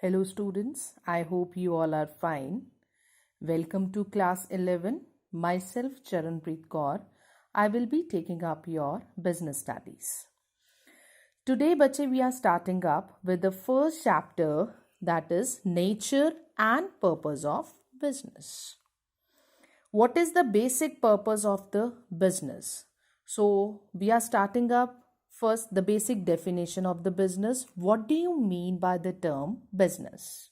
Hello students, I hope you all are fine. Welcome to class 11. Myself Charanpreet Kaur. I will be taking up your business studies. Today bache we are starting up with the first chapter, that is nature and purpose of business. What is the basic purpose of the business? So we are starting up first the basic definition of the business. What do you mean by the term business?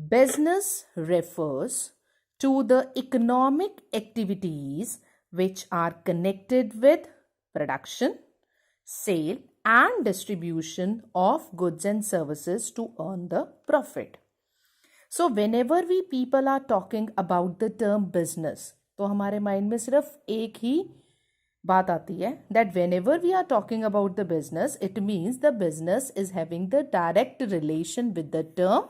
Business refers to the economic activities which are connected with production, sale and distribution of goods and services to earn the profit. So whenever we people are talking about the term business, तो हमारे mind में सिर्फ एक ही बात आती है that whenever we are talking about the business, it means the business is having the direct relation with the term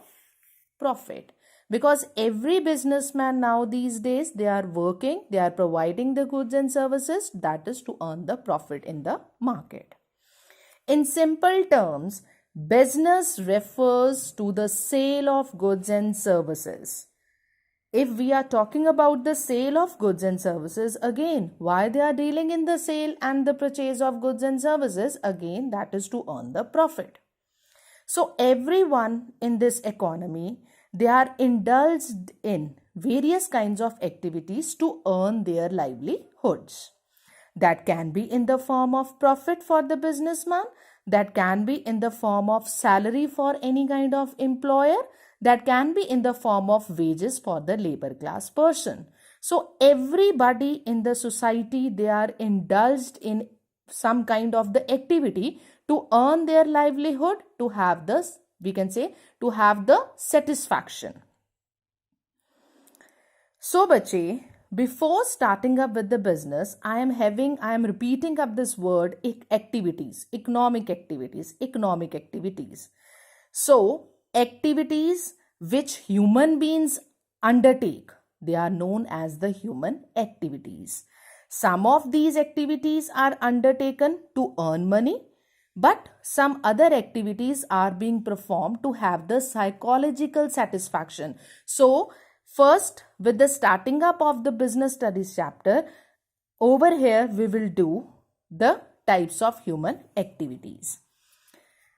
profit. Because every businessman now these days, they are working, they are providing the goods and services, that is to earn the profit in the market. In simple terms, business refers to the sale of goods and services. If we are talking about the sale of goods and services, again, why they are dealing in the sale and the purchase of goods and services? Again, that is to earn the profit. So everyone in this economy, they are indulged in various kinds of activities to earn their livelihoods. That can be in the form of profit for the businessman, that can be in the form of salary for any kind of employer, that can be in the form of wages for the labor class person. So everybody in the society, they are indulged in some kind of the activity to earn their livelihood, to have this, we can say, to have the satisfaction. So bache, before starting up with the business, I am repeating up this word activities, economic activities. So activities which human beings undertake, they are known as the human activities. Some of these activities are undertaken to earn money, but some other activities are being performed to have the psychological satisfaction. So first, with the starting up of the business studies chapter, over here we will do the types of human activities.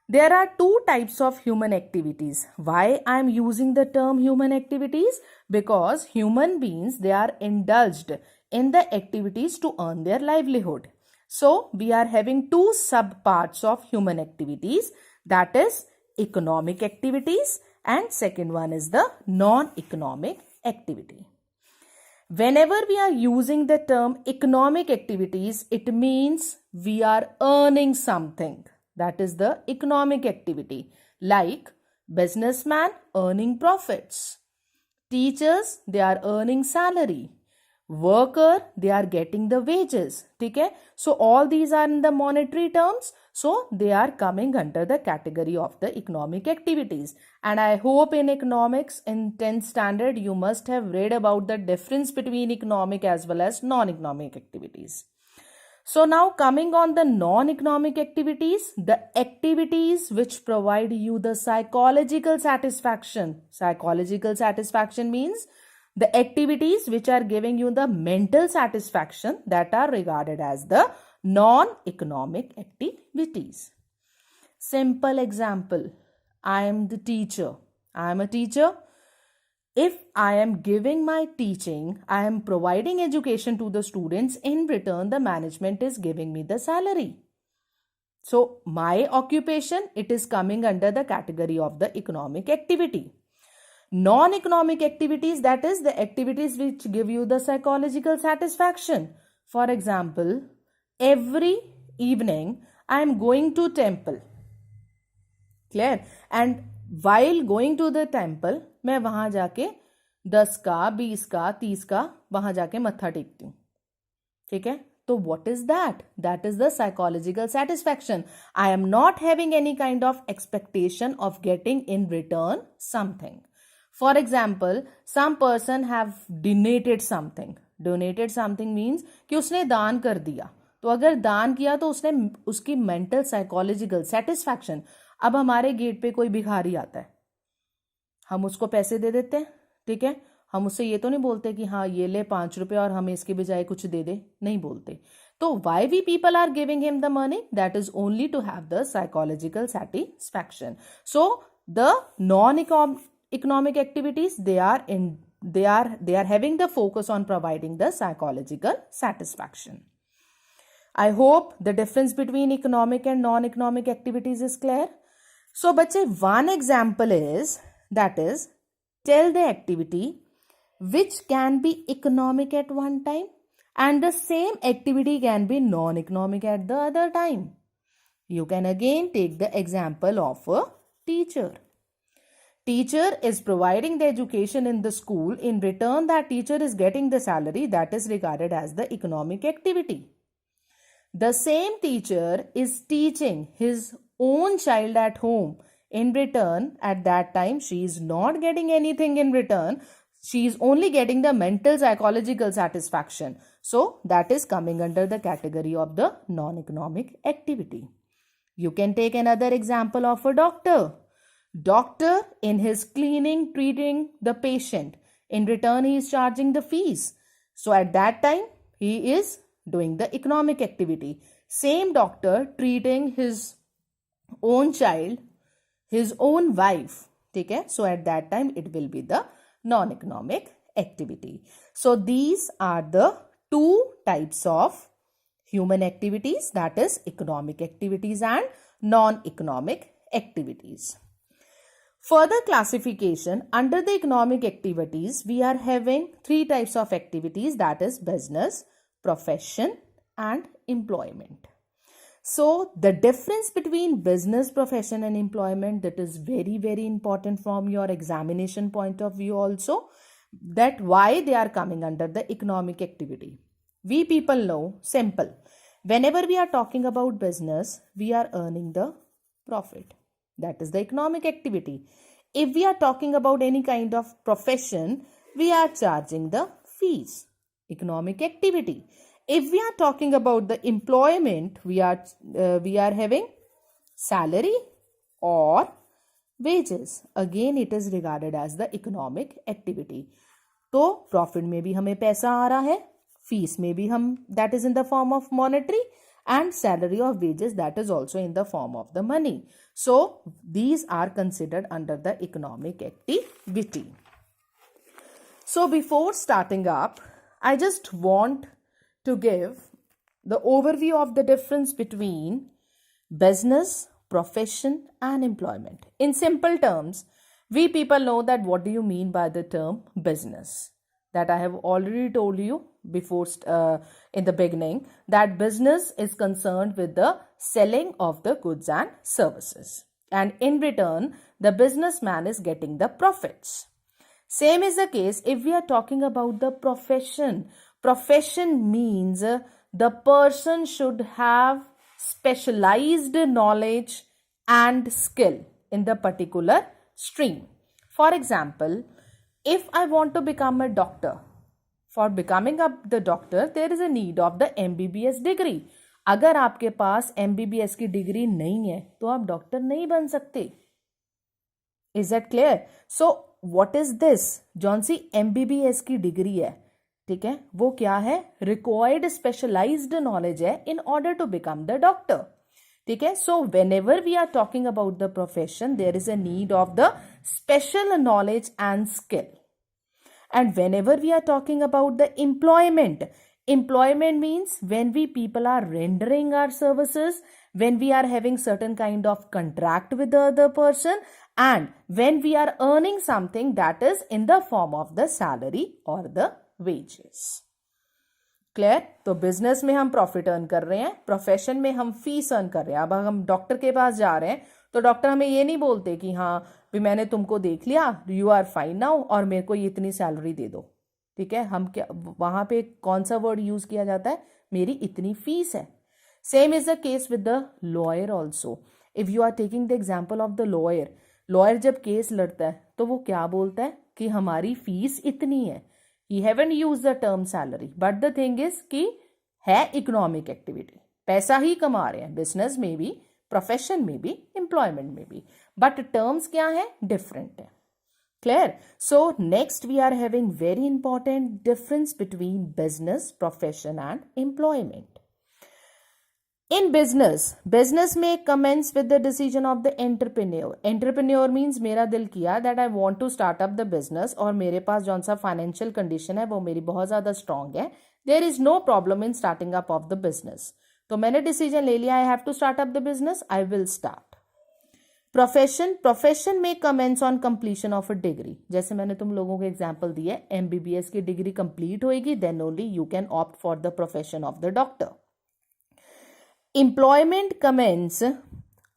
There are two types of human activities. Why I am using the term human activities? Because human beings, they are indulged in the activities to earn their livelihood. So we are having two sub parts of human activities, that is economic activities, and second one is the non-economic activity. Whenever we are using the term economic activities, it means we are earning something. That is the economic activity. Like businessman earning profits. Teachers, they are earning salary. Worker, they are getting the wages. Okay? So all these are in the monetary terms. So they are coming under the category of the economic activities. And I hope in economics in 10th standard you must have read about the difference between economic as well as non-economic activities. So now coming on the non-economic activities, the activities which provide you the psychological satisfaction. Psychological satisfaction means the activities which are giving you the mental satisfaction, that are regarded as the non-economic activities. Simple example, I am the teacher. I am a teacher. If I am giving my teaching, I am providing education to the students. In return, the management is giving me the salary. So my occupation, it is coming under the category of the economic activity. Non-economic activities, that is the activities which give you the psychological satisfaction. For example, every evening I am going to temple. Clear? And while going to the temple, मैं वहां जाके 10 का 20 का 30 का वहां जाके मत्था टेकती हूँ. ठीक है? तो what is that? That is the psychological satisfaction. I am not having any kind of expectation of getting in return something. For example, some person have donated something. Donated something means कि उसने दान कर दिया. तो अगर दान किया तो उसने उसकी mental psychological satisfaction, अब हमारे गेट पे कोई भिखारी आता है, हम उसको पैसे दे देते हैं, ठीक है, हम उससे ये तो नहीं बोलते कि हाँ ये ले 5 रुपए और हमें इसके बजाय कुछ दे दे, नहीं बोलते. तो why we people are giving him the money? That is only to have the psychological satisfaction. So the non economic activities, they are having the focus on providing the psychological satisfaction. I hope the difference between economic and non-economic activities is clear. So बच्चे, one example is, that is, tell the activity which can be economic at one time and the same activity can be non-economic at the other time. You can again take the example of a teacher. Teacher is providing the education in the school. In return, that teacher is getting the salary. That is regarded as the economic activity. The same teacher is teaching his own child at home. In return, at that time, she is not getting anything in return. She is only getting the mental psychological satisfaction. So, that is coming under the category of the non-economic activity. You can take another example of a doctor. Doctor, in his cleaning, treating the patient. In return, he is charging the fees. So, at that time, he is doing the economic activity. Same doctor treating his own child, his own wife. Okay? So, at that time, it will be the non-economic activity. So, these are the two types of human activities, that is economic activities and non-economic activities. Further classification, under the economic activities, we are having three types of activities, that is business, profession and employment. So the difference between business, profession and employment, that is very, very important from your examination point of view also, that why they are coming under the economic activity. We people know, simple, whenever we are talking about business, we are earning the profit. That is the economic activity. If we are talking about any kind of profession, we are charging the fees. Economic activity. If we are talking about the employment, we are having salary or wages. Again, it is regarded as the economic activity. तो profit में भी हमें पैसा आ रहा है, fees में भी हम, that is in the form of monetary, and salary or wages, that is also in the form of the money. So these are considered under the economic activity. So before starting up, I just want to give the overview of the difference between business, profession and employment. In simple terms, we people know that what do you mean by the term business. That I have already told you before in the beginning, that business is concerned with the selling of the goods and services, and in return the businessman is getting the profits. Same is the case if we are talking about the profession. Profession means the person should have specialized knowledge and skill in the particular stream. For example, if I want to become a doctor, for becoming the doctor, there is a need of the MBBS degree. अगर आपके पास MBBS की degree नहीं है तो आप doctor नहीं बन सकते. Is that clear? So what is this? जौन सी MBBS की डिग्री है, ठीक है, वो क्या है? Required specialized knowledge है in order to become the doctor. ठीक है. So whenever we are talking about the profession, there is a need of the special knowledge and skill. And whenever we are talking about the employment means when we people are rendering our services, when we are having certain kind of contract with the other person, and when we are earning something that is in the form of the salary or the wages. Clear? तो business में हम profit earn कर रहे हैं, profession में हम fees earn कर रहे हैं. अब हम डॉक्टर के पास जा रहे हैं तो डॉक्टर हमें ये नहीं बोलते कि हाँ भी मैंने तुमको देख लिया, यू आर फाइन नाउ और मेरे को इतनी सैलरी दे दो. ठीक है, हम क्या वहां पे कौन सा वर्ड यूज किया जाता है? मेरी इतनी फीस है. Same is the case with the lawyer also. If you are taking the example of the lawyer जब केस लड़ता है तो वो क्या बोलता है कि हमारी फीस इतनी है. He haven't used the term salary, but the thing is कि है इकोनॉमिक एक्टिविटी, पैसा ही कमा रहे हैं. बिजनेस में भी प्रोफेशन में भी, एम्प्लॉयमेंट में भी, बट टर्म्स क्या है, डिफरेंट है. Clear? So next we are having very important difference between business, profession and employment. In business, business may commence with the decision of the entrepreneur. Entrepreneur means मेरा दिल किया that I want to start up the business और मेरे पास जौन सा financial condition है वो मेरी बहुत ज़्यादा strong है. There is no problem in starting up of the business. तो मैंने decision ले लिया I have to start up the business, I will start. Profession में commences on completion of a degree. जैसे मैंने तुम लोगों को एग्जांपल दिया है, एमबीबीएस की डिग्री कंप्लीट होएगी then only you can opt for the profession of the doctor. Employment commences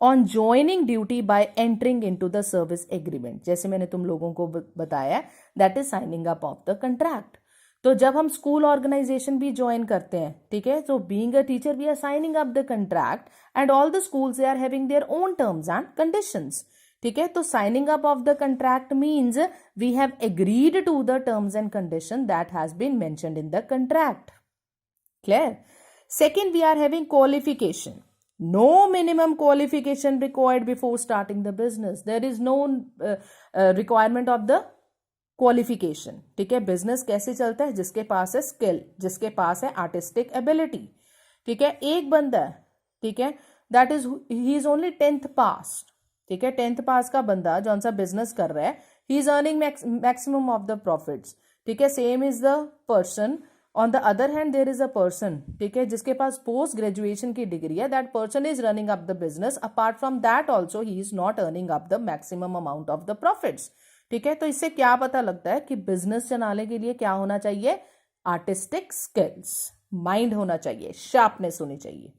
on joining duty by entering into the service agreement. जैसे मैंने तुम लोगों को बताया that is signing up of the contract. तो जब हम स्कूल ऑर्गेनाइजेशन भी ज्वाइन करते हैं, ठीक है, तो being a teacher we are signing up the contract and all the schools they are having their own terms and conditions. ठीक है, तो signing up of the contract means we have agreed to the terms and condition that has been mentioned in the contract. Clear? Second, we are having qualification. No minimum qualification required before starting the business. There is no requirement of the qualification. ठीक है, business कैसे चलता है, जिसके पास है skill, जिसके पास है artistic ability. ठीक है, एक बंदा है, ठीक है, that is he is only 10th पास. ठीक है, 10th पास का बंदा जो सा बिजनेस कर रहा है, he is earning maximum of the profits. ठीक है, same is the person. On the other hand there is a person, ठीक है, जिसके पास पोस्ट ग्रेजुएशन की डिग्री है. That person is running up the business. Apart from that also he is not earning up the maximum amount of the profits. ठीक है, तो इससे क्या पता लगता है कि बिजनेस चलाने के लिए क्या होना चाहिए, आर्टिस्टिक स्किल्स, माइंड होना चाहिए, शार्पनेस होनी चाहिए.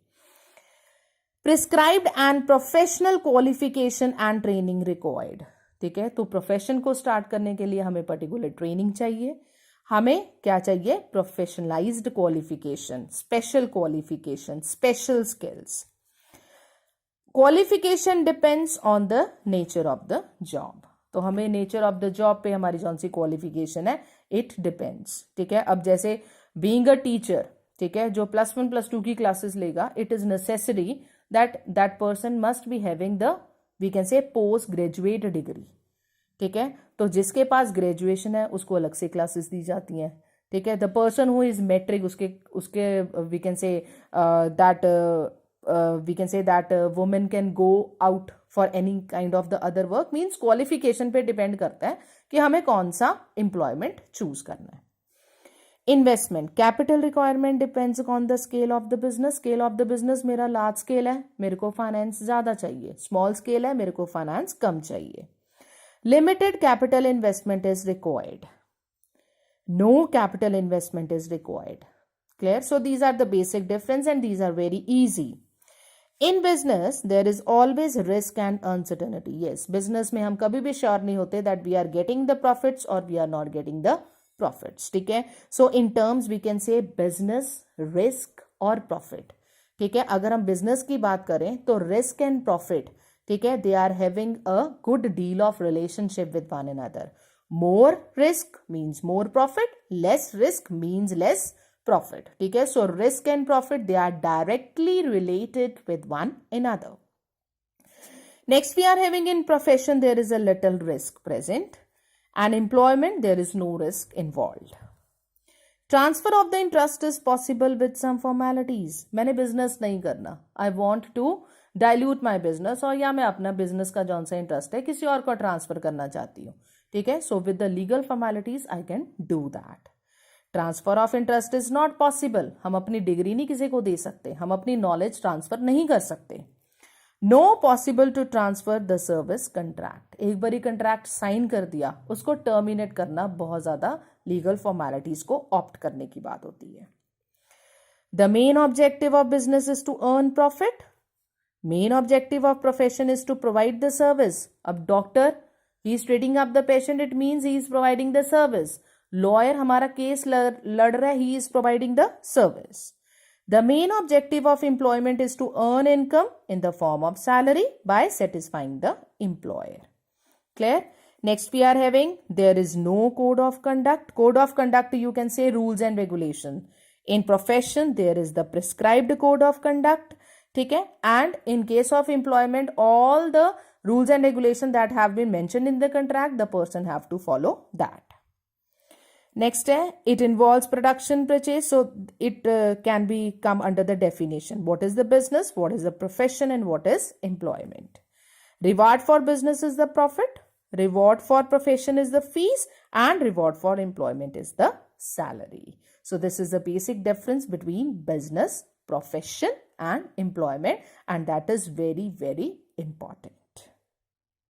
Prescribed and professional qualification and training required. ठीक है, तो प्रोफेशन को स्टार्ट करने के लिए हमें पर्टिकुलर ट्रेनिंग चाहिए. हमें क्या चाहिए, professionalised qualification, special qualification, special skills. Qualification depends on the nature of the job. तो हमें नेचर ऑफ द जॉब पे हमारी जौन सी क्वालिफिकेशन है इट डिपेंड्स. ठीक है, अब जैसे बीइंग अ टीचर, ठीक है, जो +1 +2 की क्लासेस लेगा, it is necessary that person must be having the we can say post graduate degree. ठीक है, तो जिसके पास ग्रेजुएशन है उसको अलग से क्लासेस दी जाती हैं. ठीक है, the person who is matric, उसके we can say that women can go out for any kind of the other work. Means qualification पे डिपेंड करता है कि हमें कौन सा एम्प्लॉयमेंट चूज करना है. Investment, capital requirement depends on the scale of the business. Scale of the business मेरा लार्ज स्केल है, मेरे को फाइनेंस ज्यादा चाहिए. स्मॉल स्केल है, मेरे को फाइनेंस कम चाहिए. Limited capital investment is required. No capital investment is required. Clear? So these are the basic difference and these are very easy. In business, there is always risk and uncertainty. Yes, business में हम कभी भी sure नहीं होते that we are getting the profits or we are not getting the profits. ठीक है, so in terms we can say business, risk और profit. ठीक है, अगर हम business की बात करें तो risk and profit, ठीक है, they are having a good deal of relationship with one another. More risk means more profit, less risk means less profit. ठीक है, so risk and profit they are directly related with one another. Next we are having in profession there is a little risk present and employment there is no risk involved. Transfer of the interest is possible with some formalities. मैंने business नहीं करना, I want to dilute my business और या मैं अपना business का जौन सा इंटरेस्ट है किसी और को ट्रांसफर करना चाहती हूँ. ठीक है, so with the legal formalities I can do that. Transfer of interest is not possible. हम अपनी डिग्री नहीं किसी को दे सकते, हम अपनी नॉलेज ट्रांसफर नहीं कर सकते. No possible to transfer the service contract. एक बारी कंट्रैक्ट साइन कर दिया, उसको टर्मिनेट करना बहुत ज्यादा लीगल फॉर्मेलिटीज को ऑप्ट करने की बात होती है. The main objective of business is to earn profit. Main objective of profession is to provide the service. अब doctor he is treating up the patient, it means he is providing the service. Lawyer हमारा case लड़ रहा है, he is providing the service. The main objective of employment is to earn income in the form of salary by satisfying the employer. Clear? Next we are having there is no code of conduct. Code of conduct you can say rules and regulation. In profession there is the prescribed code of conduct. ठीक है. And in case of employment, all the rules and regulation that have been mentioned in the contract, the person have to follow that. Next है, it involves production purchase, so it can be come under the definition. What is the business, what is the profession, and what is employment? Reward for business is the profit, reward for profession is the fees, and reward for employment is the salary. So this is the basic difference between business, profession, and employment, and that is very, very important.